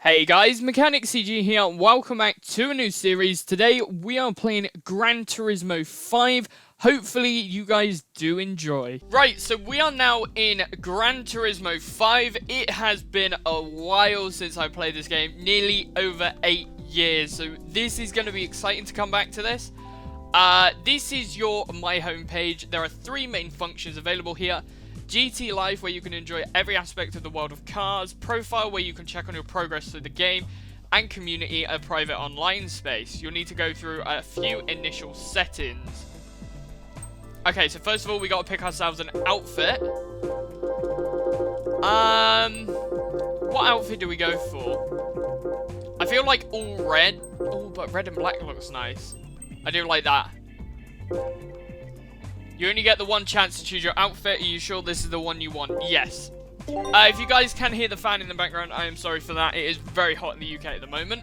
Hey guys, Mechanic CG here, welcome back to a new series. Today we are playing Gran Turismo 5. Hopefully you guys do enjoy. Right, so we are now in Gran Turismo 5. It has been a while since I played this game, nearly over 8 years. So this is going to be exciting to come back to this. This is your My Home page. There are 3 main functions available here. GT Life, where you can enjoy every aspect of the world of cars, Profile, where you can check on your progress through the game, and Community, a private online space. You'll need to go through a few initial settings. Okay, so first of all, we got to pick ourselves an outfit. What outfit do we go for? I feel like all red. Oh, but red and black looks nice. I do like that. You only get the one chance to choose your outfit. Are you sure this is the one you want? Yes. If you guys can hear the fan in the background, I am sorry for that. It is very hot in the UK at the moment.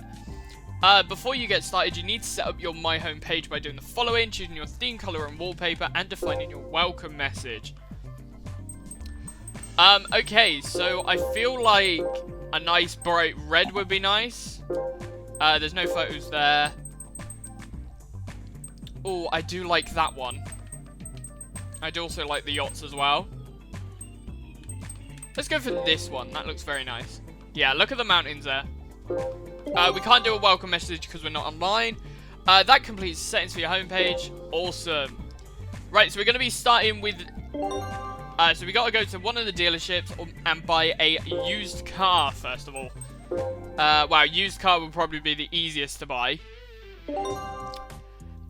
Before you get started, you need to set up your My Home page by doing the following: choosing your theme color and wallpaper, and defining your welcome message. Okay, so I feel like a nice bright red would be nice. There's no photos there. Oh, I do like that one. I do also like the yachts as well. Let's go for this one. That looks very nice. Yeah, look at the mountains there. We can't do a welcome message because we're not online. That completes settings for your homepage. Awesome. Right, so we're going to be starting with... so we got to go to one of the dealerships and buy a used car, first of all. Wow, used car will probably be the easiest to buy.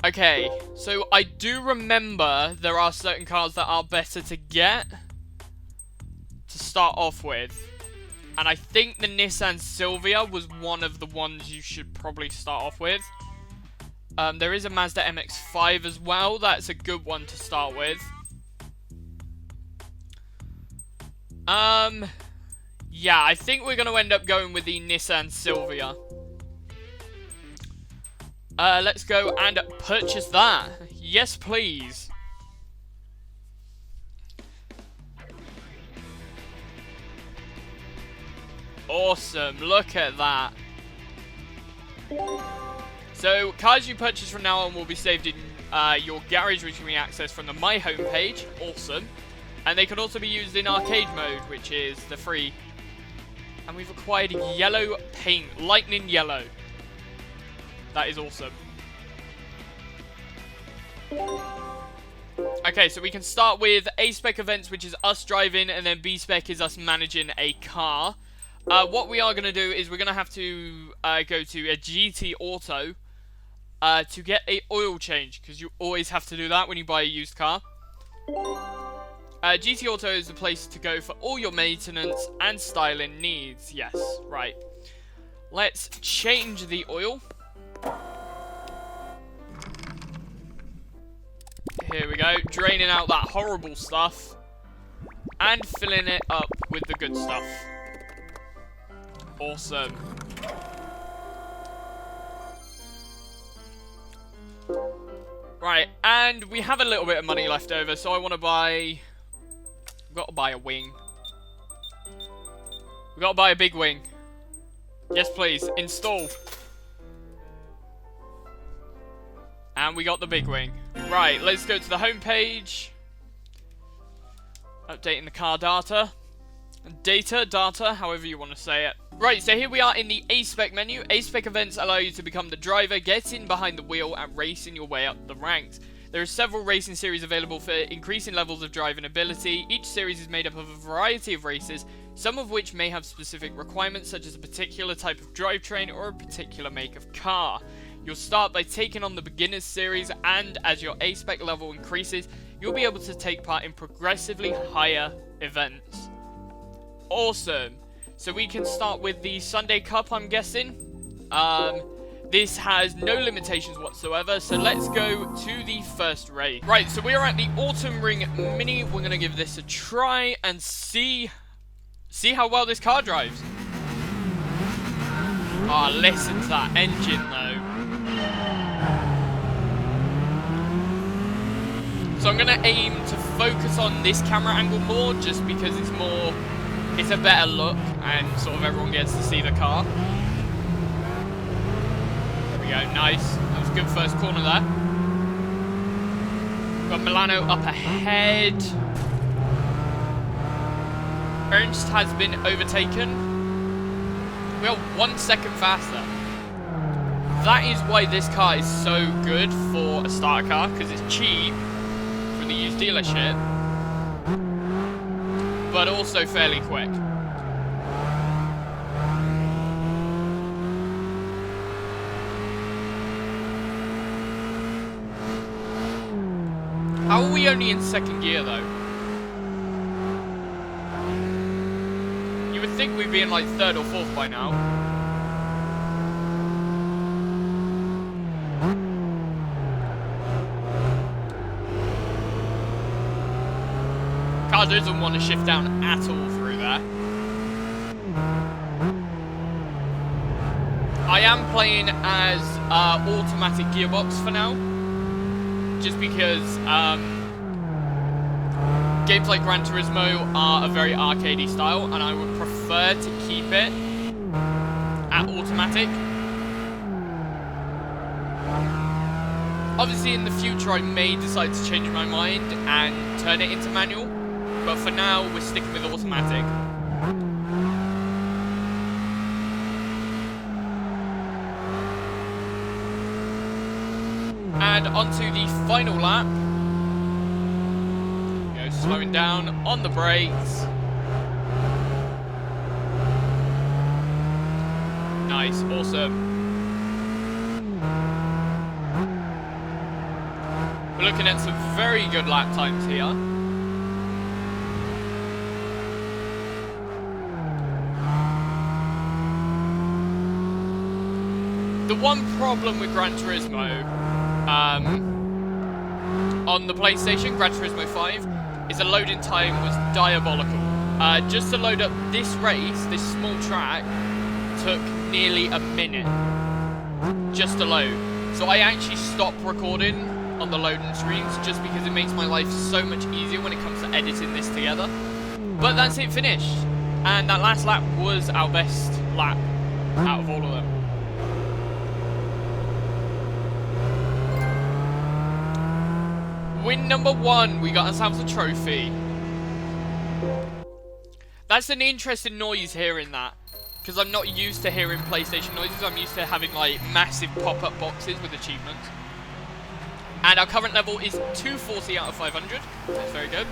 Okay, so I do remember there are certain cars that are better to get to start off with. And I think the Nissan Silvia was one of the ones you should probably start off with. There is a Mazda MX-5 as well. That's a good one to start with. Yeah, I think we're going to end up going with the Nissan Silvia. Let's go and purchase that. Yes, please. Awesome. Look at that. So, cars you purchase from now on will be saved in your garage, which can be accessed from the My Home page. Awesome. And they can also be used in arcade mode, which is the free. And we've acquired yellow paint. Lightning yellow. That is awesome. Okay, so we can start with A-Spec events, which is us driving, and then B-Spec is us managing a car. What we are going to do is we're going to have to go to a GT Auto to get a oil change, because you always have to do that when you buy a used car. GT Auto is the place to go for all your maintenance and styling needs. Yes, right. Let's change the oil. Here we go, draining out that horrible stuff and filling it up with the good stuff. Awesome. Right, and we have a little bit of money left over, so I want to buy... We've got to buy a wing. We've got to buy a big wing. Yes, please. Install. And we got the big wing. Right, let's go to the home page. Updating the car data. Data, however you want to say it. Right, so here we are in the A-Spec menu. A-Spec events allow you to become the driver, get in behind the wheel, and racing your way up the ranks. There are several racing series available for increasing levels of driving ability. Each series is made up of a variety of races, some of which may have specific requirements, such as a particular type of drivetrain or a particular make of car. You'll start by taking on the Beginners series, and as your A-Spec level increases, you'll be able to take part in progressively higher events. Awesome. So we can start with the Sunday Cup, I'm guessing. This has no limitations whatsoever, so let's go to the first race. Right, so we are at the Autumn Ring Mini. We're going to give this a try and see how well this car drives. Ah, oh, listen to that engine, though. So I'm going to aim to focus on this camera angle more, just because it's a better look, and sort of everyone gets to see the car. we go, nice. That was a good first corner there. Got Milano up ahead. Ernst has been overtaken. We are 1 second faster. That is why this car is so good for a starter car, because it's cheap from the used dealership, but also fairly quick. How are we only in second gear though? You would think we'd be in like third or fourth by now. Car doesn't want to shift down at all through there. I am playing as automatic gearbox for now. Just because games like Gran Turismo are a very arcadey style, and I would prefer to keep it at automatic. Obviously in the future I may decide to change my mind and turn it into manual, but for now we're sticking with automatic. And onto the final lap. Go slowing down on the brakes. Nice, awesome. We're looking at some very good lap times here. The one problem with Gran Turismo on the PlayStation, Gran Turismo 5, is the loading time was diabolical. Just to load up this race, this small track, took nearly a minute just to load. So I actually stopped recording on the loading screens just because it makes my life so much easier when it comes to editing this together. But that's it, finished. And that last lap was our best lap out of all of them. Win number 1, we got ourselves a trophy. That's an interesting noise hearing that, because I'm not used to hearing PlayStation noises. I'm used to having like massive pop-up boxes with achievements. And our current level is 240 out of 500. That's very good.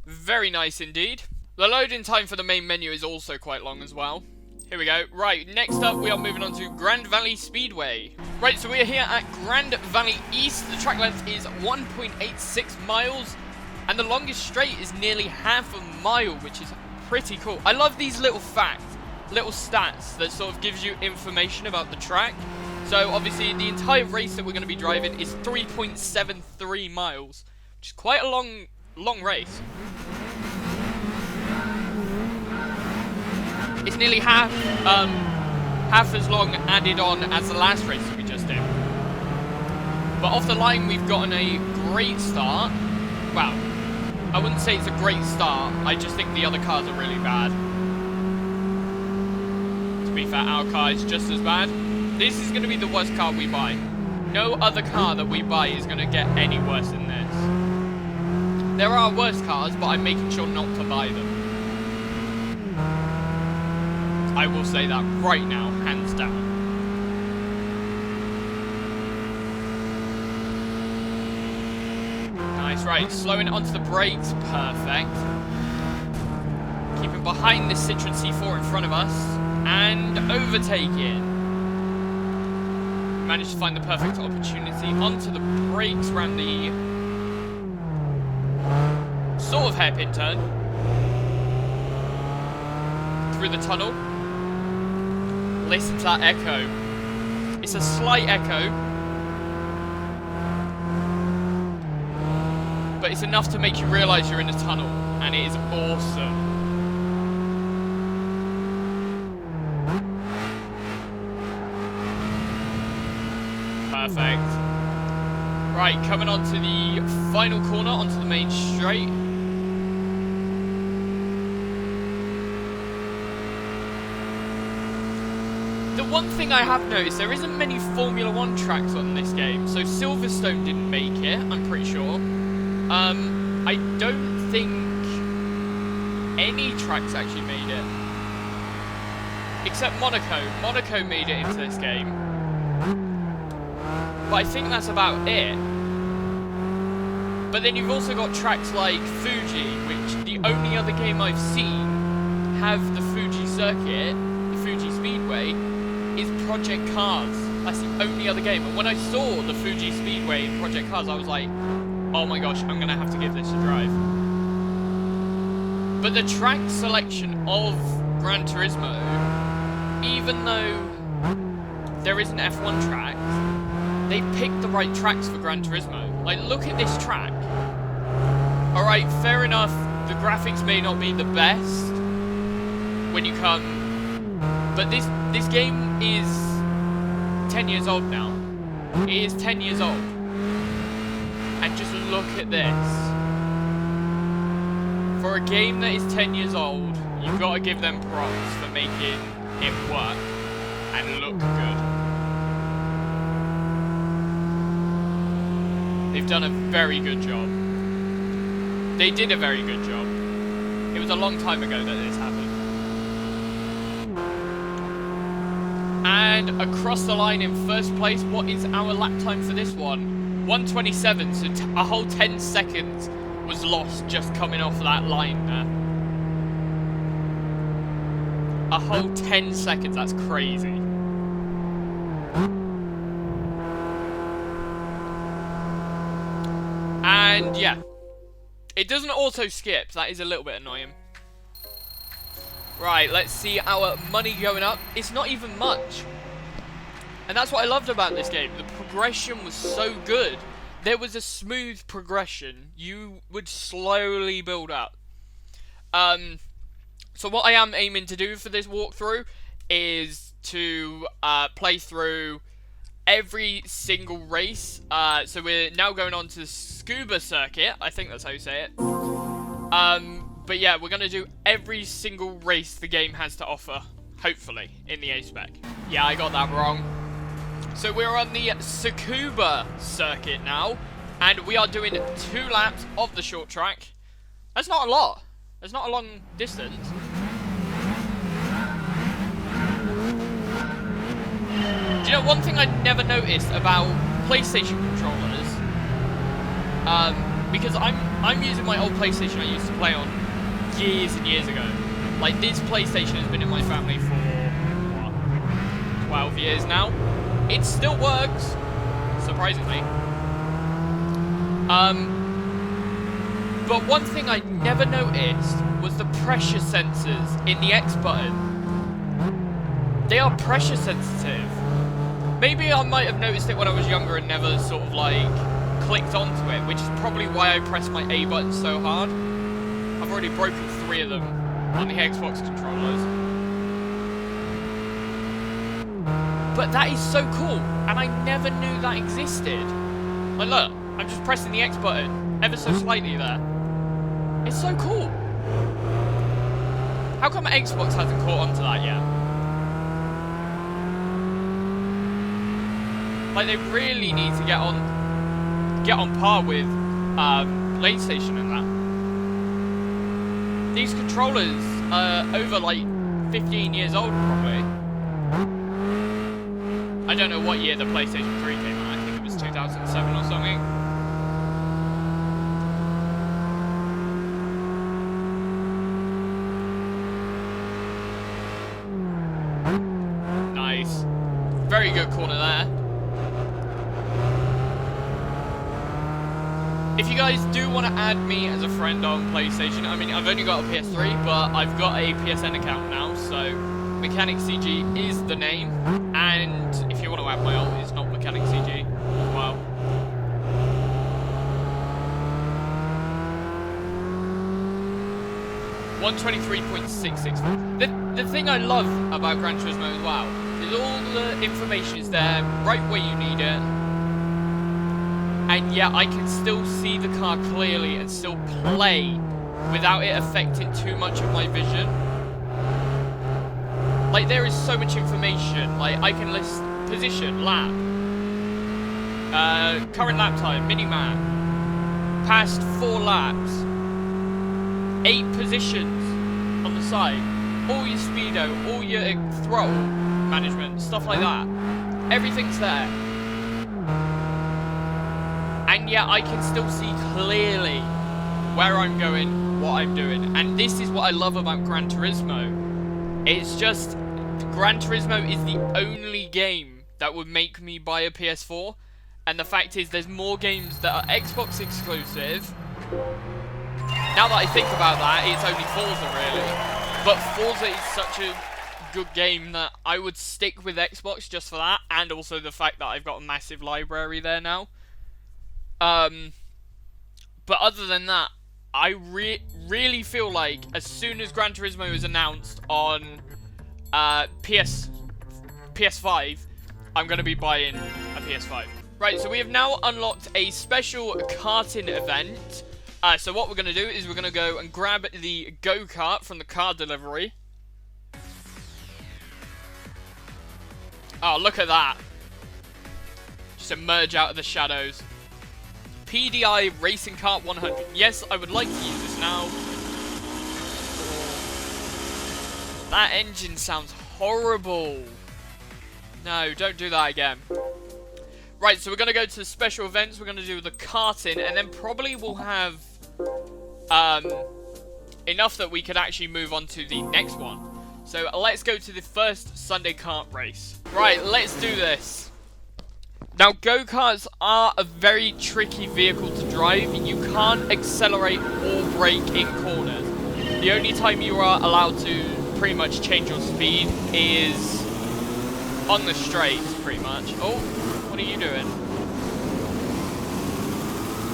Very nice indeed. The loading time for the main menu is also quite long as well. Here we go. Right, next up we are moving on to Grand Valley Speedway. Right, so we are here at Grand Valley East. The track length is 1.86 miles, and the longest straight is nearly half a mile, which is pretty cool. I love these little facts, little stats that sort of gives you information about the track. So obviously the entire race that we're going to be driving is 3.73 miles, which is quite a long race. It's nearly half as long added on as the last race that we just did. But off the line, we've gotten a great start. Well, I wouldn't say it's a great start. I just think the other cars are really bad. To be fair, our car is just as bad. This is going to be the worst car we buy. No other car that we buy is going to get any worse than this. There are worse cars, but I'm making sure not to buy them. I will say that right now, hands down. Nice, right, slowing onto the brakes, perfect. Keeping behind this Citroen C4 in front of us, and overtaking. Managed to find the perfect opportunity onto the brakes around the sort of hairpin turn. Through the tunnel. Listen to that echo. It's a slight echo, but it's enough to make you realise you're in a tunnel, and it is awesome. Perfect. Right, coming on to the final corner, onto the main straight. The one thing I have noticed, there isn't many Formula 1 tracks on this game. So Silverstone didn't make it, I'm pretty sure. I don't think any tracks actually made it. Except Monaco. Monaco made it into this game. But I think that's about it. But then you've also got tracks like Fuji, which the only other game I've seen have the Fuji Circuit, the Fuji Speedway, is Project Cars. That's the only other game. And when I saw the Fuji Speedway in Project Cars, I was like, oh my gosh, I'm going to have to give this a drive. But the track selection of Gran Turismo, even though there isn't F1 tracks, they picked the right tracks for Gran Turismo. Like, look at this track. Alright, fair enough, the graphics may not be the best when you come, but this game is 10 years old now. It is 10 years old. And just look at this. For a game that is 10 years old, you've got to give them props for making it work and look good. They've done a very good job. They did a very good job. It was a long time ago that this happened. And across the line in first place, what is our lap time for this one? 1:27, so a whole 10 seconds was lost just coming off that line there. A whole 10 seconds, that's crazy. And yeah, it doesn't auto skip, that is a little bit annoying. Right, let's see our money going up. It's not even much. And that's what I loved about this game. The progression was so good. There was a smooth progression. You would slowly build up. So what I am aiming to do for this walkthrough is to play through every single race. So we're now going on to the Scuba Circuit. I think that's how you say it. But yeah, we're going to do every single race the game has to offer, hopefully, in the A-Spec. Yeah, I got that wrong. So we're on the Tsukuba Circuit now, and we are doing 2 laps of the short track. That's not a lot. That's not a long distance. Do you know one thing I never noticed about PlayStation controllers? Because I'm using my old PlayStation I used to play on years and years ago. Like, this PlayStation has been in my family for, what, 12 years now? It still works, surprisingly. But one thing I never noticed was the pressure sensors in the X button. They are pressure sensitive. Maybe I might have noticed it when I was younger and never sort of like clicked onto it, which is probably why I pressed my A button so hard. I've already broken 3 of them on the Xbox controllers. But that is so cool, and I never knew that existed. Like, look, I'm just pressing the X button ever so slightly there. It's so cool. How come Xbox hasn't caught on to that yet? Like, they really need to get on par with PlayStation and that. These controllers are over like 15 years old probably. I don't know what year the PlayStation 3 came out. I think it was 2007 or something. Nice. Very good corner there. If you guys do want to add me as a friend on PlayStation, I mean, I've only got a PS3, but I've got a PSN account now, so MechanicCG is the name, and if you want to add my ult, it's not MechanicCG as well. $123.664. The thing I love about Gran Turismo as well is all the information is there, right where you need it. And yeah, I can still see the car clearly and still play without it affecting too much of my vision. Like, there is so much information. Like, I can list position, lap, current lap time, mini-map, past 4 laps, 8 positions on the side, all your speedo, all your throttle management, stuff like that. Everything's there. And yet I can still see clearly where I'm going, what I'm doing. And this is what I love about Gran Turismo. It's just, Gran Turismo is the only game that would make me buy a PS4. And the fact is, there's more games that are Xbox exclusive. Now that I think about that, it's only Forza really. But Forza is such a good game that I would stick with Xbox just for that. And also the fact that I've got a massive library there now. But other than that, I really feel like as soon as Gran Turismo is announced on PS5, I'm going to be buying a PS5. Right, so we have now unlocked a special karting event. So what we're going to do is we're going to go and grab the go-kart from the car delivery. Oh, look at that. Just emerge out of the shadows. PDI Racing Kart 100. Yes, I would like to use this now. That engine sounds horrible. No, don't do that again. Right, so we're going to go to the special events. We're going to do the karting, and then probably we'll have enough that we could actually move on to the next one. So let's go to the first Sunday kart race. Right, let's do this. Now, go-karts are a very tricky vehicle to drive. You can't accelerate or brake in corners. The only time you are allowed to pretty much change your speed is on the straights, pretty much. Oh, what are you doing?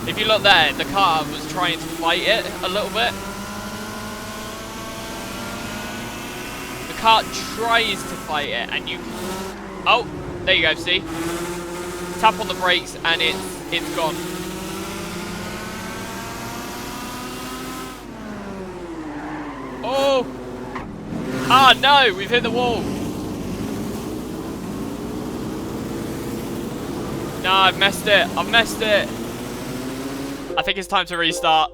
If you look there, the car was trying to fight it a little bit. The car tries to fight it, and you... Oh, there you go, see? Tap on the brakes and it's gone. Oh! Ah, no! We've hit the wall. No, I've messed it. I've messed it. I think it's time to restart.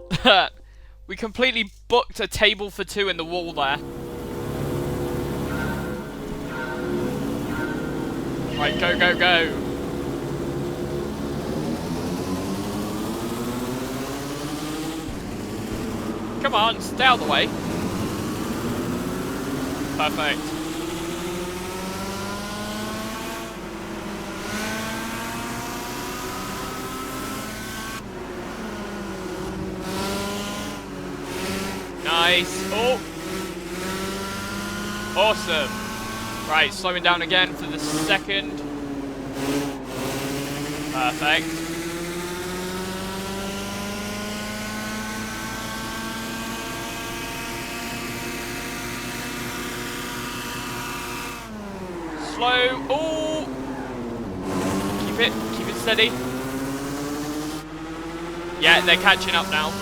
We completely booked a table for 2 in the wall there. Right, go, go, go. Come on, stay out of the way. Perfect. Nice. Oh. Awesome. Right, slowing down again for the second. Perfect. Slow. Oh! Keep it steady. Yeah, they're catching up now.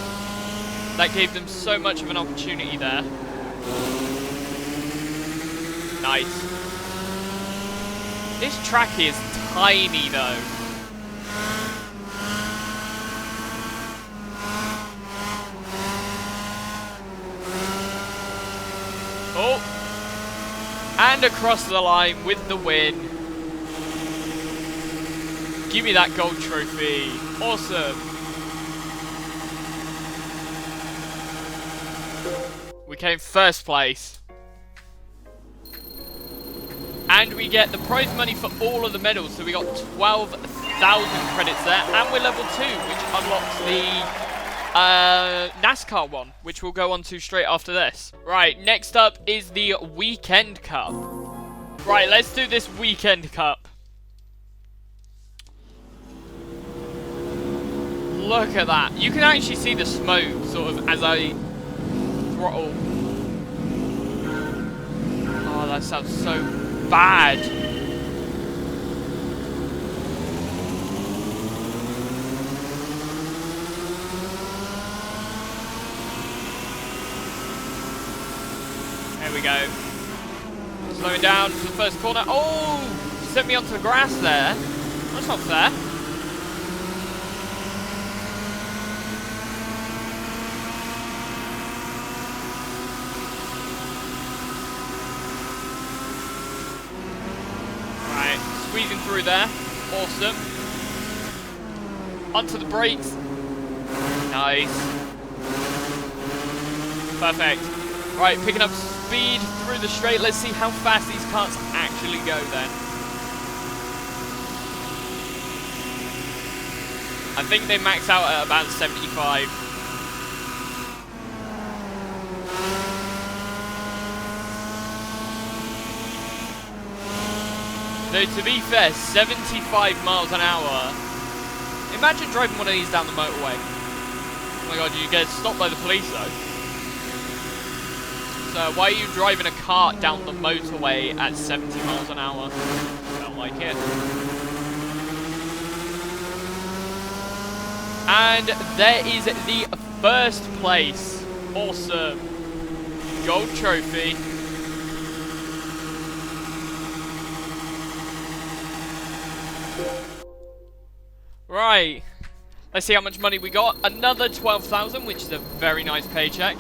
That gave them so much of an opportunity there. Nice. This track is tiny though. Oh! And across the line with the win. Give me that gold trophy. Awesome. We came first place. And we get the prize money for all of the medals. So we got 12,000 credits there. And we're level 2, which unlocks the NASCAR one, which we'll go on to straight after this. Right, next up is the Weekend Cup. Right, let's do this Weekend Cup. Look at that. You can actually see the smoke, sort of, as I throttle. Oh, that sounds so bad. There we go. Slowing down to the first corner. Oh! Sent me onto the grass there. That's not fair. Right, squeezing through there. Awesome. Onto the brakes. Nice. Perfect. Right, picking up speed through the straight. Let's see how fast these cars actually go then. I think they max out at about 75. Though to be fair, 75 miles an hour. Imagine driving one of these down the motorway. Oh my god, you get stopped by the police though. So why are you driving a cart down the motorway at 70 miles an hour? Don't like it. And there is the first place. Awesome. Gold trophy. Right. Let's see how much money we got. Another 12,000, which is a very nice paycheck.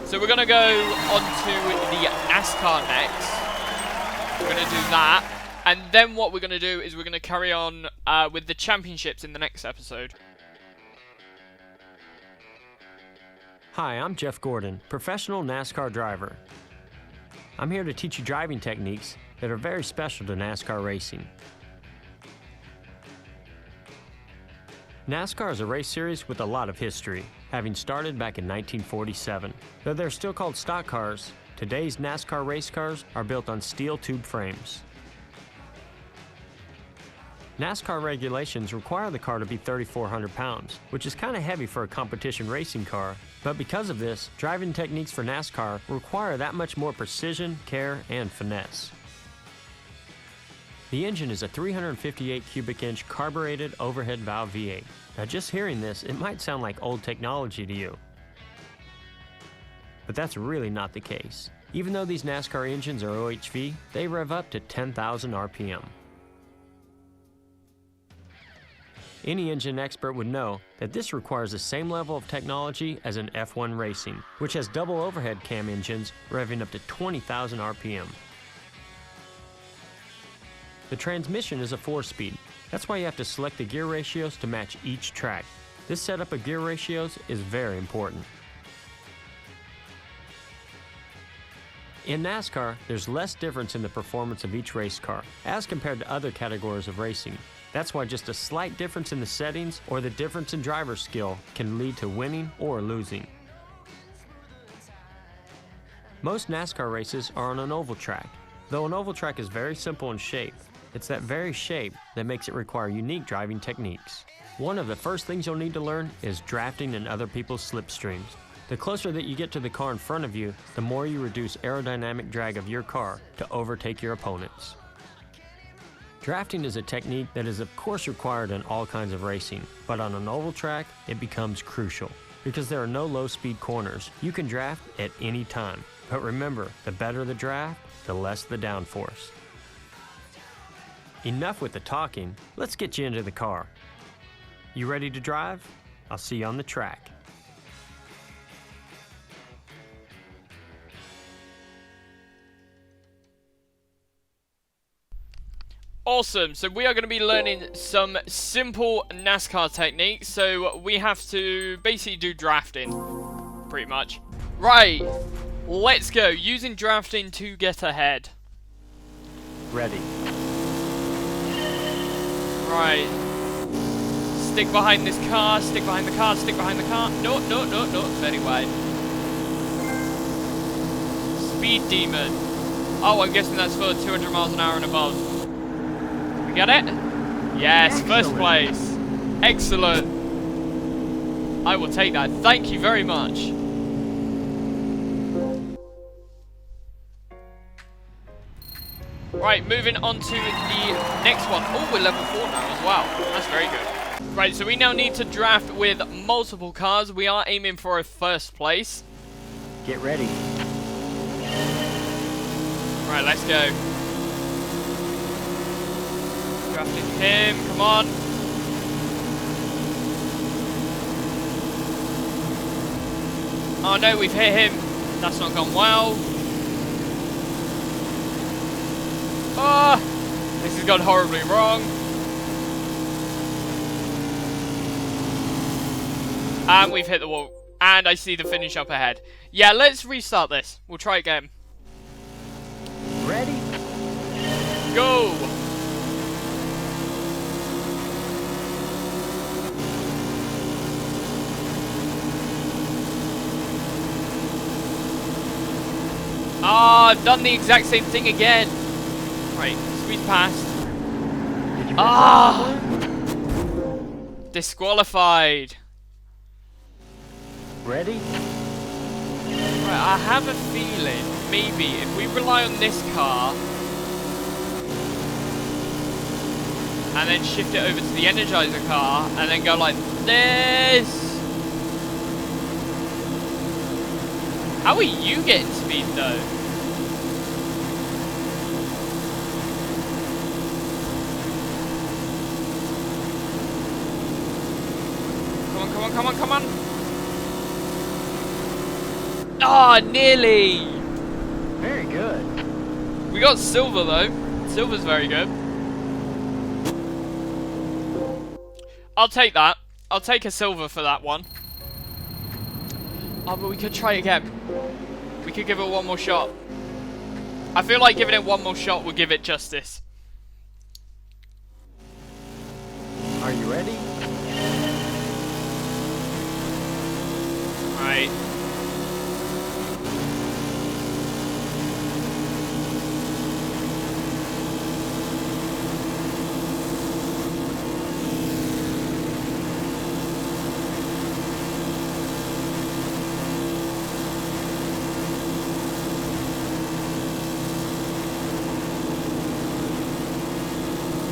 So we're going to go on to the NASCAR next. We're going to do that. And then what we're going to do is we're going to carry on with the championships in the next episode. Hi, I'm Jeff Gordon, professional NASCAR driver. I'm here to teach you driving techniques that are very special to NASCAR racing. NASCAR is a race series with a lot of history, having started back in 1947. Though they're still called stock cars, today's NASCAR race cars are built on steel tube frames. NASCAR regulations require the car to be 3,400 pounds, which is kind of heavy for a competition racing car, but because of this, driving techniques for NASCAR require that much more precision, care, and finesse. The engine is a 358 cubic inch carbureted overhead valve V8. Now just hearing this, it might sound like old technology to you. But that's really not the case. Even though these NASCAR engines are OHV, they rev up to 10,000 RPM. Any engine expert would know that this requires the same level of technology as an F1 racing, which has double overhead cam engines revving up to 20,000 RPM. The transmission is a 4-speed. That's why you have to select the gear ratios to match each track. This setup of gear ratios is very important. In NASCAR, there's less difference in the performance of each race car, as compared to other categories of racing. That's why just a slight difference in the settings or the difference in driver skill can lead to winning or losing. Most NASCAR races are on an oval track. Though an oval track is very simple in shape, it's that very shape that makes it require unique driving techniques. One of the first things you'll need to learn is drafting in other people's slipstreams. The closer that you get to the car in front of you, the more you reduce aerodynamic drag of your car to overtake your opponents. Drafting is a technique that is of course required in all kinds of racing, but on an oval track, it becomes crucial. Because there are no low-speed corners, you can draft at any time. But remember, the better the draft, the less the downforce. Enough with the talking, let's get you into the car. You ready to drive? I'll see you on the track. Awesome, so we are going to be learning some simple NASCAR techniques, so we have to basically do drafting, pretty much. Right, let's go, using drafting to get ahead. Ready. Right, stick behind this car, stick behind the car, stick behind the car. No, no, no, no, very wide. Speed Demon. Oh, I'm guessing that's for 200 miles an hour and above. Get it? Yes, first place. Excellent. I will take that. Thank you very much. Right, moving on to the next one. Oh, we're level 4 now as well. That's very good. Right, so we now need to draft with multiple cars. We are aiming for a first place. Get ready. Right, let's go. Drafting him, come on. Oh no, we've hit him. That's not gone well. Ah, this has gone horribly wrong. And we've hit the wall. And I see the finish up ahead. Yeah, let's restart this. We'll try again. Ready? Go! Ah, I've done the exact same thing again. Right, squeeze past. Ah! Disqualified. Ready? Right, I have a feeling maybe if we rely on this car and then shift it over to the Energizer car and then go like this. How are you getting speed though? Come on, come on, come on, come on. Ah, nearly. Very good. We got silver though. Silver's very good. I'll take that. I'll take a silver for that one. Oh, but we could try again. We could give it one more shot. I feel like giving it one more shot will give it justice. Are you ready? Right.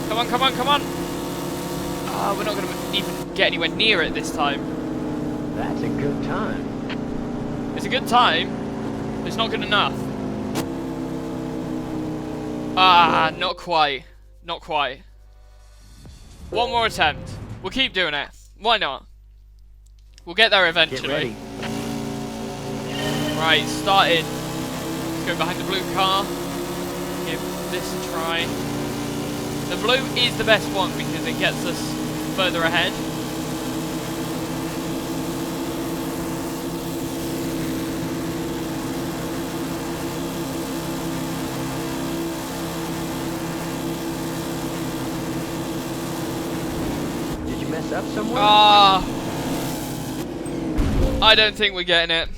Come on, come on, come on! Ah, we're not going to even get anywhere near it this time. That's a good time. It's a good time, but it's not good enough. Ah, not quite. Not quite. One more attempt. We'll keep doing it. Why not? We'll get there eventually. Get ready. Right, started. Let's go behind the blue car. Give this a try. The blue is the best one because it gets us further ahead. Did you mess up somewhere? Ah, I don't think we're getting it.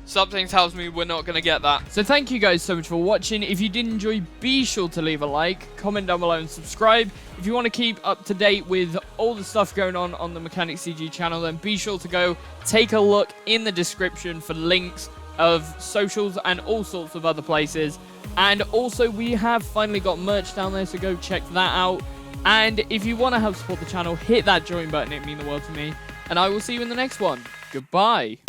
Something tells me we're not going to get that. So thank you guys so much for watching. If you did enjoy, be sure to leave a like, comment down below and subscribe. If you want to keep up to date with all the stuff going on the Mechanic CG channel, then be sure to go take a look in the description for links of socials and all sorts of other places. And also we have finally got merch down there, so go check that out. And if you want to help support the channel, hit that join button. It means the world to me. And I will see you in the next one. Goodbye.